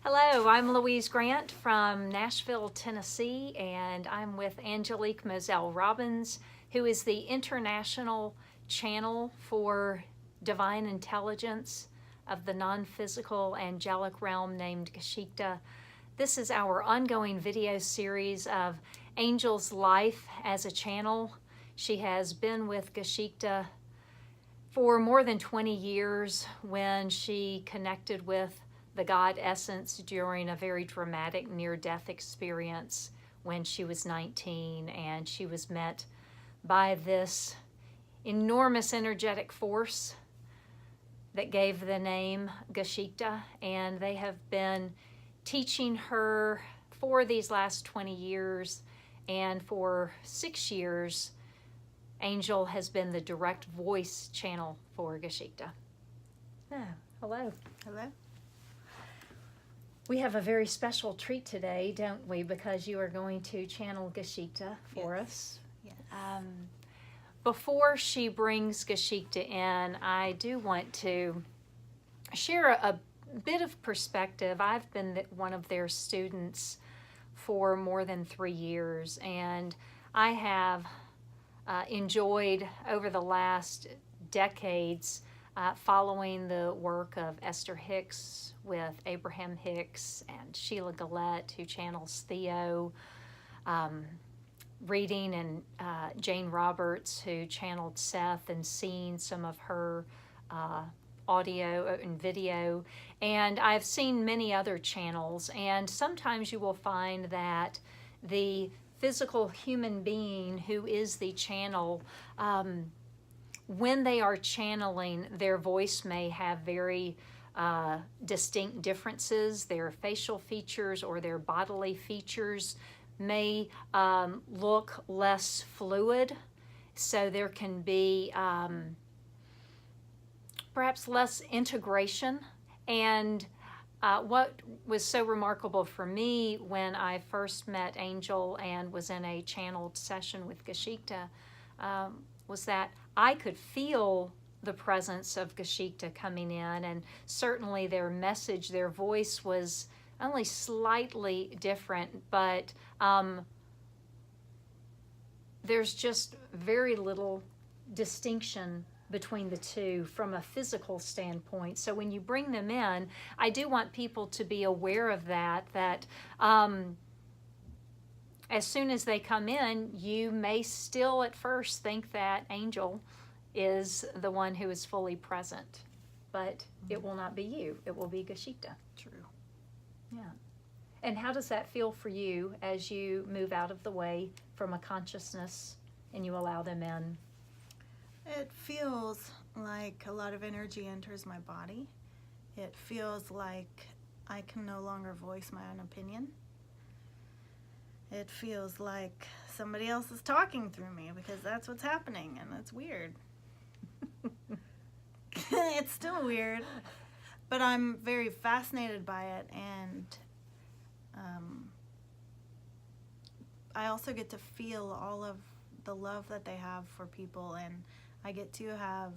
Hello, I'm Louise Grant from Nashville, Tennessee, and I'm with Angelique Moselle Robbins, who is the international channel for divine intelligence of the non-physical angelic realm named Geschichte. This is our ongoing video series of Angel's life as a channel. She has been with Geschichte for more than 20 years when she connected with the God essence during a very dramatic near-death experience when she was 19, and she was met by this enormous energetic force that gave the name Geschichte, and they have been teaching her for these last 20 years, and for 6 years Angel has been the direct voice channel for Geschichte. Hello. Hello. We have a very special treat today, don't we? Because you are going to channel Geschichte for us. Yes. Before she brings Geschichte in, I do want to share a bit of perspective. I've been one of their students for more than 3 years, and I have enjoyed over the last decades following the work of Esther Hicks with Abraham Hicks and Sheila Gillette, who channels Theo, reading and Jane Roberts, who channeled Seth, and seeing some of her audio and video. And I've seen many other channels, and sometimes you will find that the physical human being who is the channel, when they are channeling, their voice may have very distinct differences. Their facial features or their bodily features may look less fluid, so there can be perhaps less integration. And what was so remarkable for me when I first met Angel and was in a channeled session with Geschichte was that I could feel the presence of Geschichte coming in, and certainly their message, their voice was only slightly different, but there's just very little distinction between the two from a physical standpoint. So when you bring them in, I do want people to be aware of that as soon as they come in, you may still at first think that Angel is the one who is fully present, but it will not be you. It will be Geschichte. True. Yeah. And how does that feel for you as you move out of the way from a consciousness and you allow them in? It feels like a lot of energy enters my body. It feels like I can no longer voice my own opinion. It feels like somebody else is talking through me, because that's what's happening, and it's weird. It's still weird, but I'm very fascinated by it, and I also get to feel all of the love that they have for people, and I get to have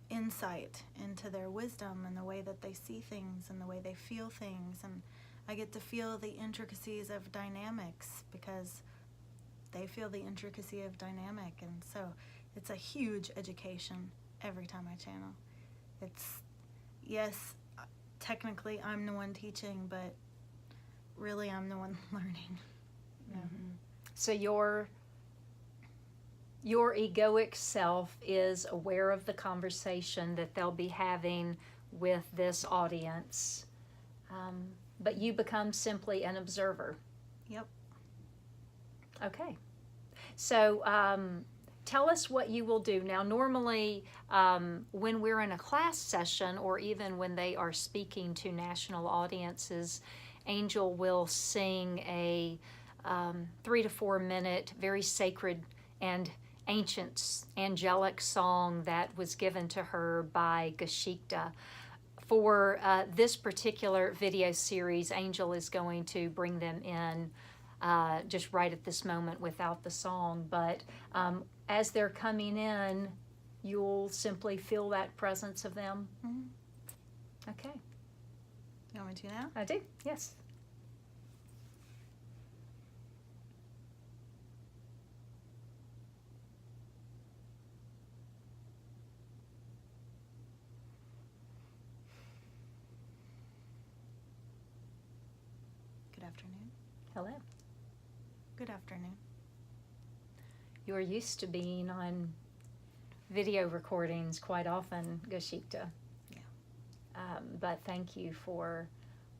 insight into their wisdom and the way that they see things and the way they feel things, and I get to feel the intricacies of dynamics because they feel the intricacy of dynamic, and so it's a huge education every time I channel. It's, yes, technically I'm the one teaching, but really I'm the one learning. Mm-hmm. So your egoic self is aware of the conversation that they'll be having with this audience, but you become simply an observer. Yep. Okay. So tell us what you will do. Now, normally when we're in a class session, or even when they are speaking to national audiences, Angel will sing a 3 to 4 minute, very sacred and ancient angelic song that was given to her by Geschichte. For this particular video series, Angel is going to bring them in just right at this moment without the song, but as they're coming in, you'll simply feel that presence of them. Mm-hmm. Okay. You want me to now? I do, yes. Good afternoon. Hello. Good afternoon. You're used to being on video recordings quite often, Geschichte. Yeah. But thank you for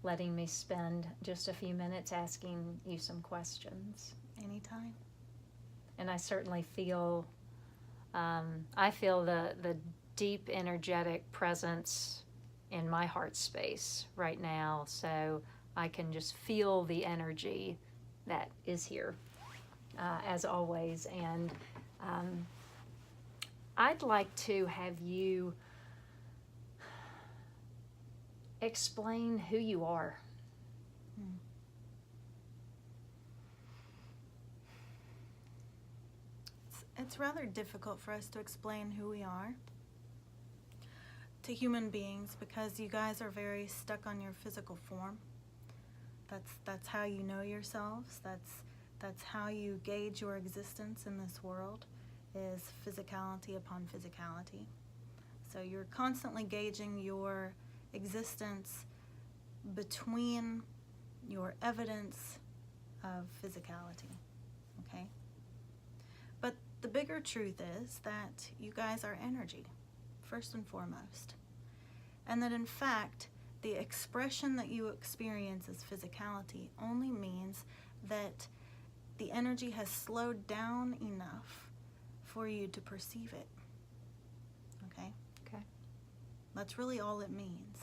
letting me spend just a few minutes asking you some questions. Anytime. And I certainly feel, I feel the deep energetic presence in my heart space right now. So I can just feel the energy that is here, as always. And I'd like to have you explain who you are. It's rather difficult for us to explain who we are to human beings because you guys are very stuck on your physical form. That's how you know yourselves. That's how you gauge your existence in this world, is physicality upon physicality. So you're constantly gauging your existence between your evidence of physicality, okay? But the bigger truth is that you guys are energy, first and foremost. And that in fact, the expression that you experience as physicality only means that the energy has slowed down enough for you to perceive it. Okay? Okay. That's really all it means.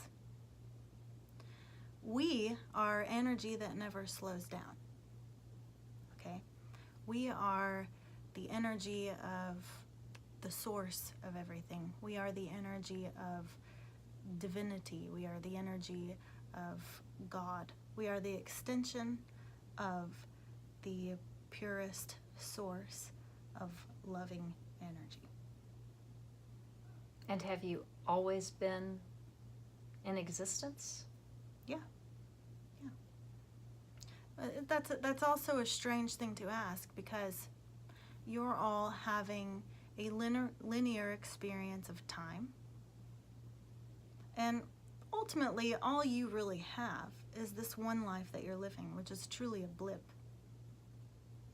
We are energy that never slows down. Okay? We are the energy of the source of everything. We are the energy of divinity. We are the energy of God. We are the extension of the purest source of loving energy. And have you always been in existence? Yeah. That's also a strange thing to ask because you're all having a linear experience of time. And ultimately, all you really have is this one life that you're living, which is truly a blip.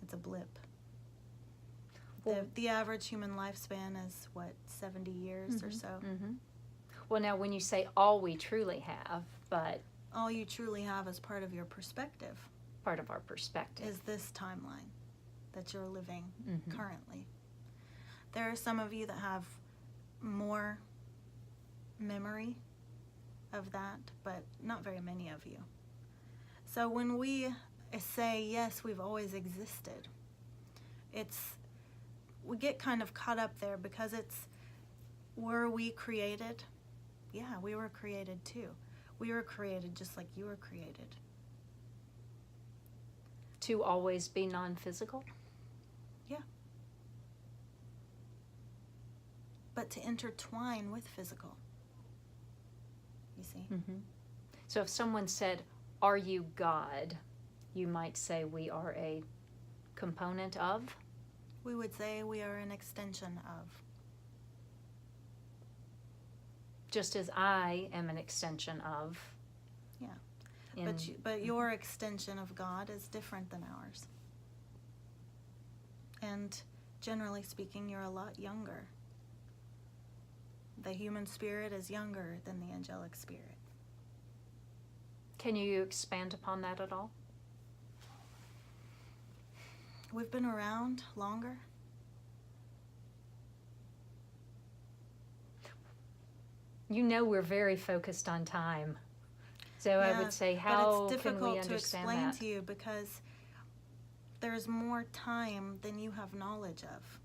It's a blip. The average human lifespan is, 70 years or so? Mm-hmm. Well, now, when you say all we truly have, but... all you truly have as part of your perspective. Part of our perspective. Is this timeline that you're living currently. There are some of you that have more memory of that, but not very many of you. So when we say, yes, we've always existed, we get kind of caught up there because were we created? Yeah, we were created too. We were created just like you were created. To always be non-physical? Yeah. But to intertwine with physical. You see? Mm-hmm. So if someone said, are you God? You might say we are a component of? We would say we are an extension of. Just as I am an extension of. Yeah. But your extension of God is different than ours. And generally speaking, you're a lot younger. The human spirit is younger than the angelic spirit. Can you expand upon that at all? We've been around longer. You know we're very focused on time. So I would say, how but it's can we difficult to understand explain that? to you because there's more time than you have knowledge of.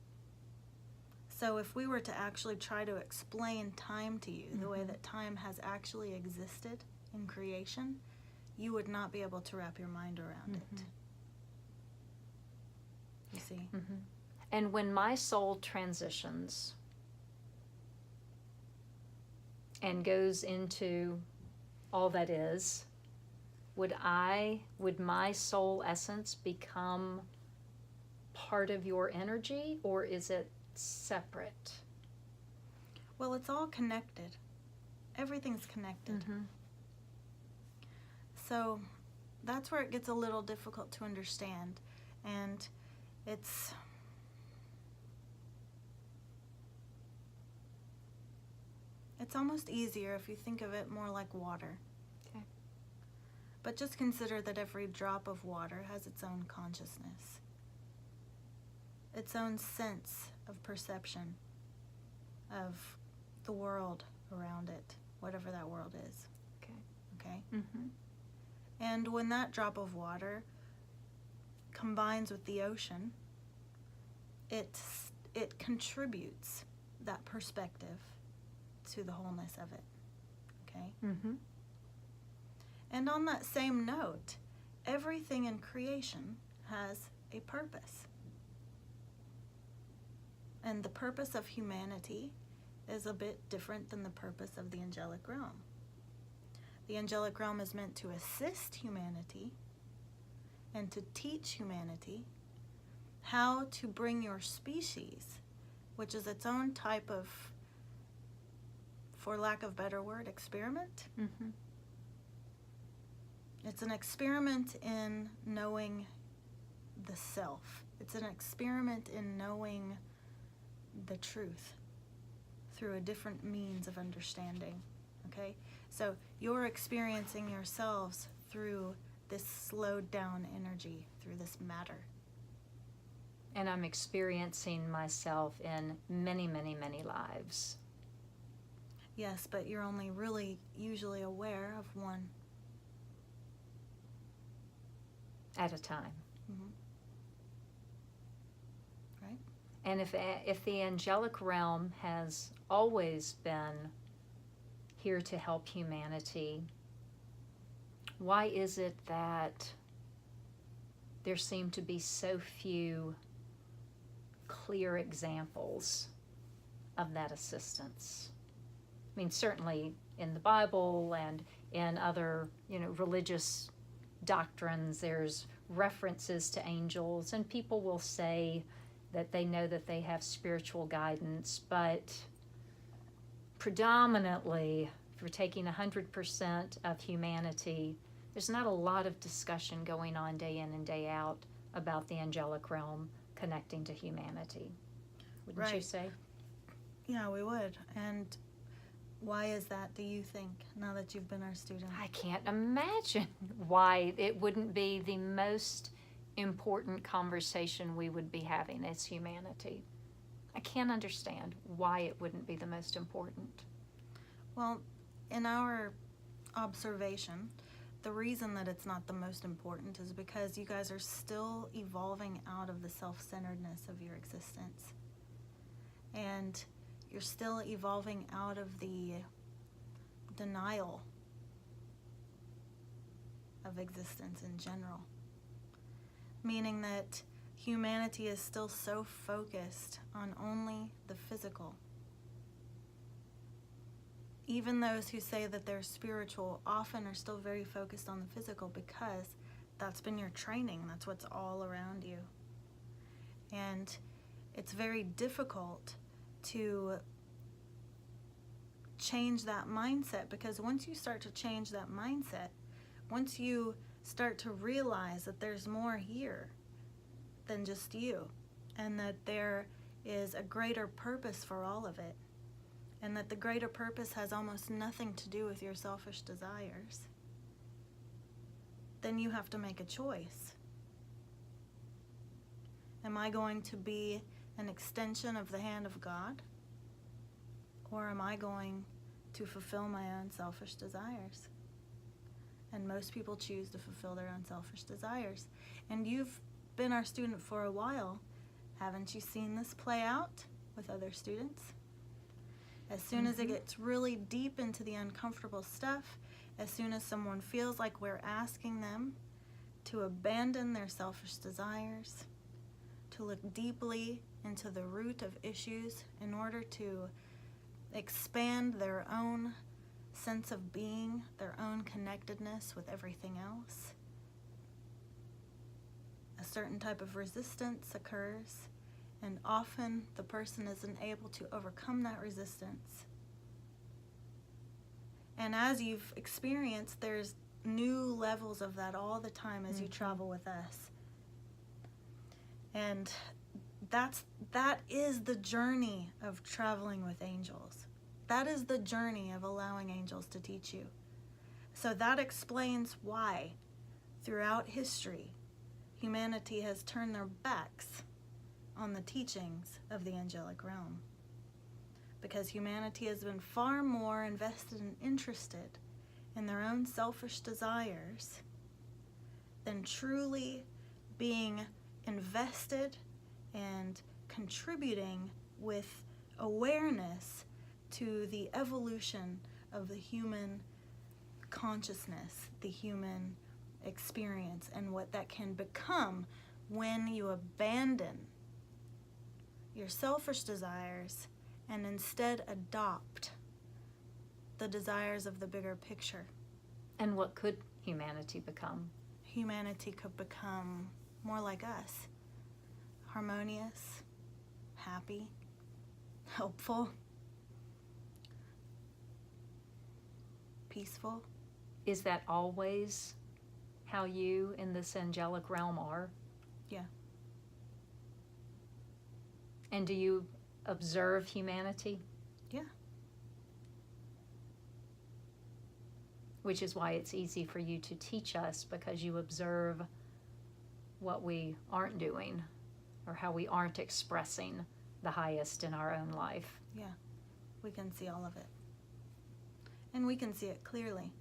So if we were to actually try to explain time to you, the way that time has actually existed in creation, you would not be able to wrap your mind around it. You see? And when my soul transitions and goes into all that is, would my soul essence become part of your energy, or is it separate? Well, it's all connected. Everything's connected. Mm-hmm. So that's where it gets a little difficult to understand. And it's almost easier if you think of it more like water. Okay. But just consider that every drop of water has its own consciousness, its own sense of perception of the world around it, whatever that world is. Okay. Okay? Mm-hmm. And when that drop of water combines with the ocean, it contributes that perspective to the wholeness of it. Okay? Mm-hmm. And on that same note, everything in creation has a purpose. And the purpose of humanity is a bit different than the purpose of the angelic realm. The angelic realm is meant to assist humanity and to teach humanity how to bring your species, which is its own type of, for lack of a better word, experiment. Mm-hmm. It's an experiment in knowing the self. It's an experiment in knowing the truth through a different means of understanding. Okay? So you're experiencing yourselves through this slowed down energy, through this matter. And I'm experiencing myself in many, many, many lives. Yes, but you're only really usually aware of one. At a time. Mm-hmm. Right? And if the angelic realm has always been here to help humanity, why is it that there seem to be so few clear examples of that assistance? I mean, certainly in the Bible and in other, religious doctrines, there's references to angels, and people will say that they know that they have spiritual guidance, but predominantly, if we're taking 100% of humanity, there's not a lot of discussion going on day in and day out about the angelic realm connecting to humanity. Wouldn't you say? Yeah, we would. And why is that, do you think, now that you've been our student? I can't imagine why it wouldn't be the most important conversation we would be having as humanity. I can't understand why it wouldn't be the most important. Well, in our observation, the reason that it's not the most important is because you guys are still evolving out of the self-centeredness of your existence. And you're still evolving out of the denial of existence in general. Meaning that humanity is still so focused on only the physical. Even those who say that they're spiritual often are still very focused on the physical because that's been your training. That's what's all around you. And it's very difficult to change that mindset, because once you start to change that mindset, once you start to realize that there's more here than just you, and that there is a greater purpose for all of it, and that the greater purpose has almost nothing to do with your selfish desires, then you have to make a choice. Am I going to be an extension of the hand of God? Or am I going to fulfill my own selfish desires? And most people choose to fulfill their own selfish desires. And you've been our student for a while. Haven't you seen this play out with other students? As soon as it gets really deep into the uncomfortable stuff, as soon as someone feels like we're asking them to abandon their selfish desires, to look deeply into the root of issues in order to expand their own sense of being, their own connectedness with everything else. A certain type of resistance occurs, and often the person isn't able to overcome that resistance. And as you've experienced, there's new levels of that all the time as you travel with us. And that is the journey of traveling with angels. That is the journey of allowing angels to teach you. So that explains why throughout history, humanity has turned their backs on the teachings of the angelic realm. Because humanity has been far more invested and interested in their own selfish desires than truly being invested and contributing with awareness to the evolution of the human consciousness, the human experience, and what that can become when you abandon your selfish desires and instead adopt the desires of the bigger picture. And what could humanity become? Humanity could become more like us. Harmonious, happy, helpful, peaceful. Is that always how you in this angelic realm are? Yeah. And do you observe humanity? Yeah. Which is why it's easy for you to teach us, because you observe what we aren't doing or how we aren't expressing the highest in our own life. Yeah. We can see all of it. And we can see it clearly.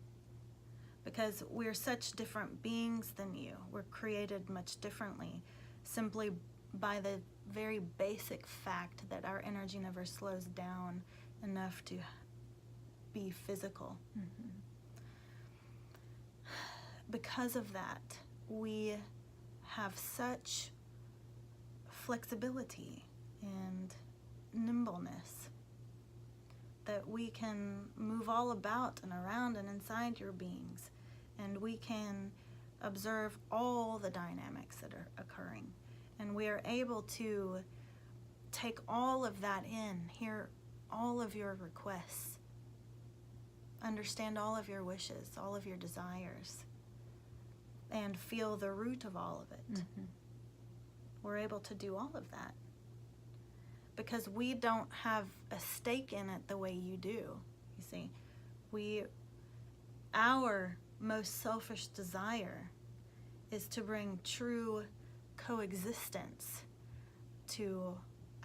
Because we're such different beings than you. We're created much differently simply by the very basic fact that our energy never slows down enough to be physical. Mm-hmm. Because of that, we have such flexibility and nimbleness that we can move all about and around and inside your beings, and we can observe all the dynamics that are occurring, and we are able to take all of that in, hear all of your requests, understand all of your wishes, all of your desires, and feel the root of all of it. Mm-hmm. We're able to do all of that because we don't have a stake in it the way you do. You see, our most selfish desire is to bring true coexistence to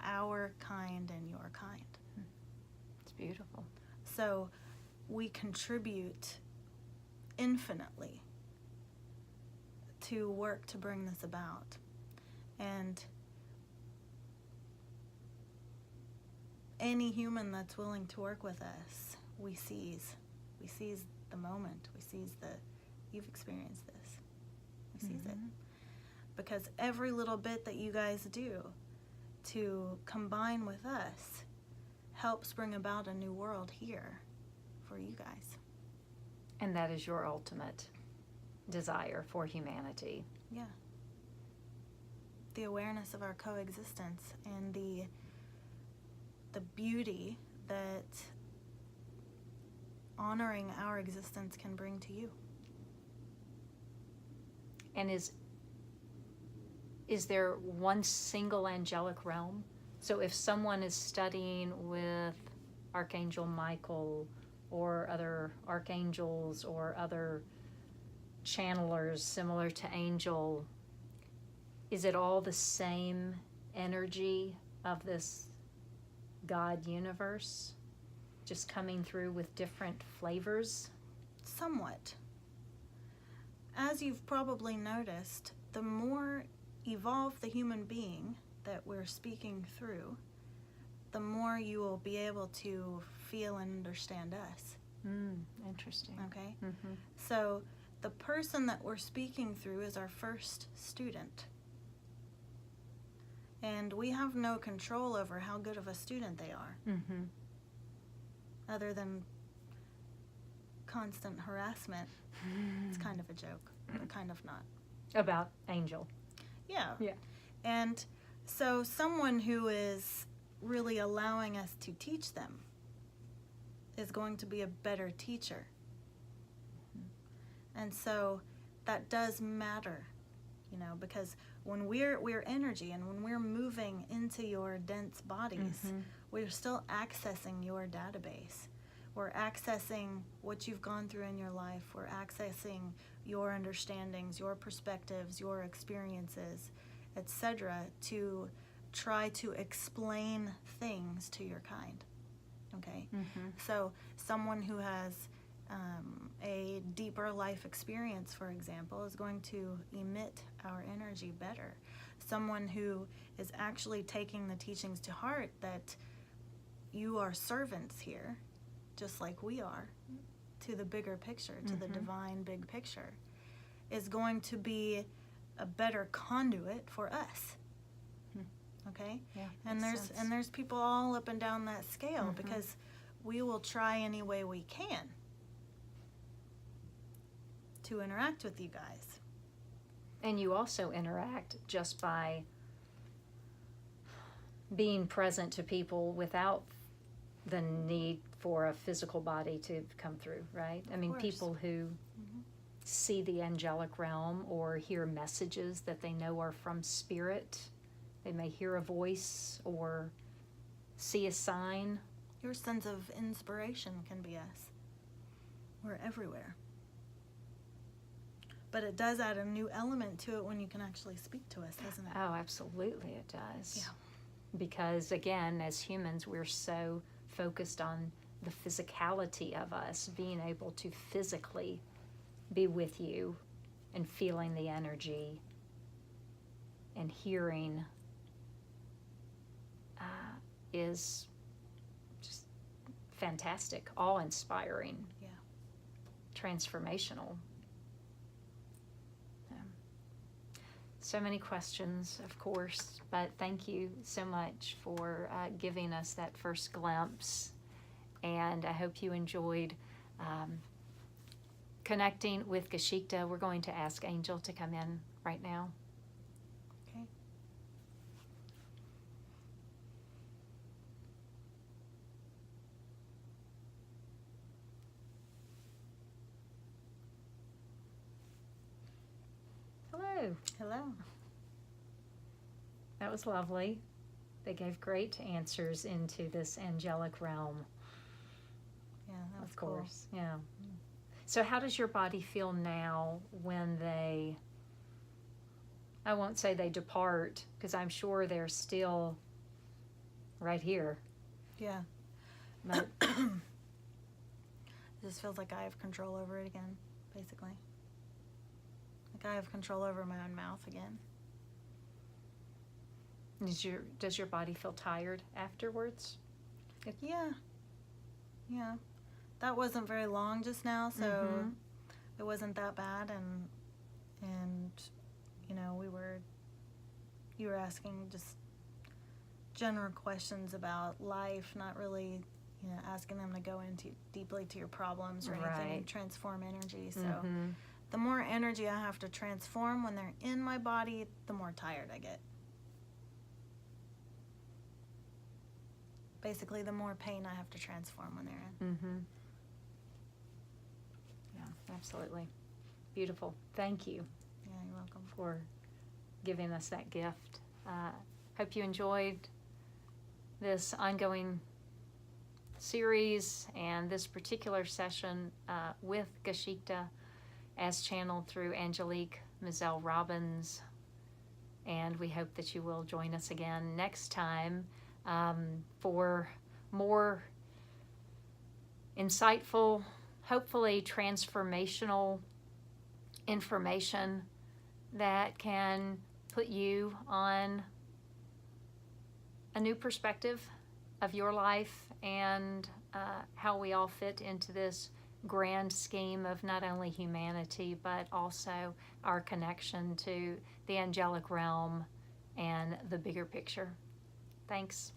our kind and your kind. It's beautiful. So we contribute infinitely to work to bring this about. And any human that's willing to work with us, we seize the moment. We seize you've experienced this. We seize it. Because every little bit that you guys do to combine with us helps bring about a new world here for you guys. And that is your ultimate desire for humanity. Yeah. The awareness of our coexistence and the beauty that honoring our existence can bring to you. And is there one single angelic realm? So if someone is studying with Archangel Michael or other archangels or other channelers similar to Angel, is it all the same energy of this God universe just coming through with different flavors? Somewhat. As you've probably noticed, the more evolved the human being that we're speaking through, the more you will be able to feel and understand us. Interesting. Okay? Mm-hmm. So the person that we're speaking through is our first student. And we have no control over how good of a student they are, Mm-hmm. other than constant harassment. It's kind of a joke, but kind of not. About Angel. Yeah. Yeah. And so someone who is really allowing us to teach them is going to be a better teacher. And so that does matter, you know, because when we're energy, and when we're moving into your dense bodies, we're still accessing your database. We're accessing what you've gone through in your life. We're accessing your understandings, your perspectives, your experiences, etc., to try to explain things to your kind. Okay? So someone who has a deeper life experience, for example, is going to emit our energy better. Someone who is actually taking the teachings to heart, that you are servants here, just like we are, to the bigger picture, to the divine big picture, is going to be a better conduit for us. Okay? Yeah. And there's people all up and down that scale, because we will try any way we can to interact with you guys. And you also interact just by being present to people without the need for a physical body to come through, right? I mean, course. people who see the angelic realm or hear messages that they know are from spirit, they may hear a voice or see a sign. Your sense of inspiration can be us. We're everywhere. But it does add a new element to it when you can actually speak to us, doesn't it? Oh, absolutely it does. Yeah. Because again, as humans, we're so focused on the physicality of us, being able to physically be with you and feeling the energy and hearing is just fantastic, awe-inspiring, Yeah. transformational. So many questions, of course, but thank you so much for giving us that first glimpse. And I hope you enjoyed connecting with Geschichte. We're going to ask Angel to come in right now. Okay. Hello. Hello. That was lovely. They gave great answers into this angelic realm. Yeah, that was Of cool. course, yeah. So how does your body feel now when they, I won't say they depart, because I'm sure they're still right here. Yeah. But It just feels like I have control over it again, basically. Like I have control over my own mouth again. does your body feel tired afterwards? Yeah. Yeah. That wasn't very long just now, so it wasn't that bad, and you know, you were asking just general questions about life, not really, you know, asking them to go into deeply to your problems or anything, Right. and transform energy. So the more energy I have to transform when they're in my body, the more tired I get. Basically, the more pain I have to transform when they're in. Yeah, absolutely. Beautiful. Thank you Yeah, you're welcome. for giving us that gift. Hope you enjoyed this ongoing series and this particular session with Geschichte as channeled through Angelique Moselle Robbins. And we hope that you will join us again next time for more insightful, hopefully transformational information that can put you on a new perspective of your life and how we all fit into this grand scheme of not only humanity but also our connection to the angelic realm and the bigger picture. Thanks.